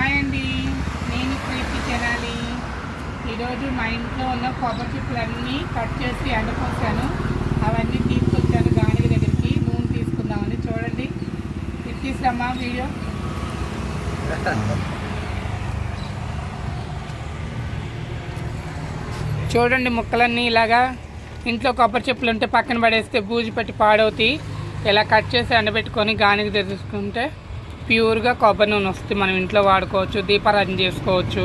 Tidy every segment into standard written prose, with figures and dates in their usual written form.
Hi అండి, నేను ప్రీతి తెనాలి. ఈరోజు మా ఇంట్లో ఉన్న కొబ్బరి చిప్పలన్నీ కట్ చేసి ఎండపోసాను. అవన్నీ తీసుకొచ్చాను గాని దగ్గరికి. నూనె తీసుకుందామని. చూడండి, ఇది తీసుకురమ్మా వీడియో. చూడండి, ముక్కలన్నీ ఇలాగా ఇంట్లో కొబ్బరి చెప్పులు ఉంటే పక్కన పడేస్తే బూజు పెట్టి పాడవుతాయి. ఇలా కట్ చేసి ఎండబెట్టుకొని గానికి తెచ్చుకుంటే ప్యూర్గా కొబ్బరి నూనె వస్తుంది. మనం ఇంట్లో వాడుకోవచ్చు, దీపారాధన చేసుకోవచ్చు.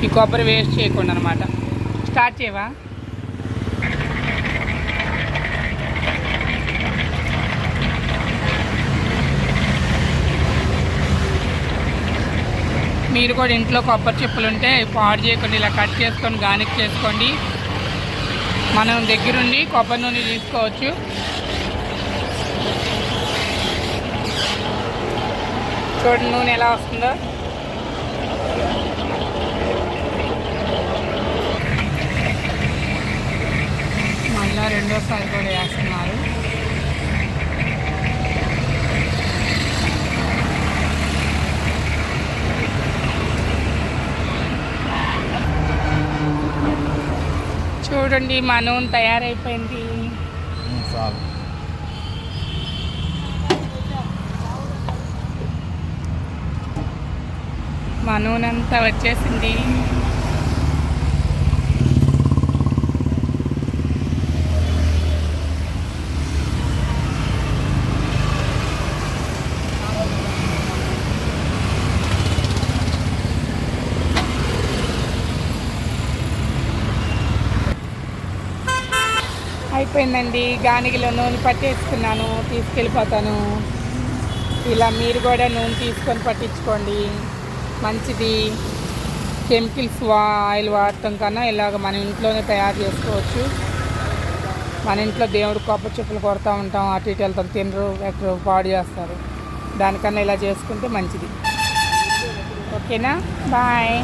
ఈ కొబ్బరి వేస్ట్ చేయకుండా అనమాట. స్టార్ట్ చేయవా? మీరు కూడా ఇంట్లో కొబ్బరి చెప్పులు ఉంటే పాడు చేయకుండా ఇలా కట్ చేసుకొని గానికి చేసుకోండి. మనం దగ్గరుండి కొబ్బరి నూనె తీసుకోవచ్చు. చూడండి నూనె ఎలా వస్తుందో. మళ్ళీ రెండోసారి కూడా వేస్తున్నారు. చూడండి, మా నూనె తయారైపోయింది. మా నూనె అంతా వచ్చేసింది. అయిపోయిందండి. గానిగిలో నూనె పట్టేసుకున్నాను, తీసుకెళ్ళిపోతాను. ఇలా మీరు కూడా నూనె తీసుకొని పట్టించుకోండి, మంచిది. కెమికల్స్ ఆయిల్ వాడటం కన్నా ఇలాగ మన ఇంట్లోనే తయారు చేసుకోవచ్చు. మన ఇంట్లో దేవుడు కొబ్బరి చెప్పులు కొడతా ఉంటాం, అటు ఇటు వెళ్తాం, తినరు ఎక్కడ పాడు చేస్తారు. దానికన్నా ఇలా చేసుకుంటే మంచిది. ఓకేనా? బాయ్.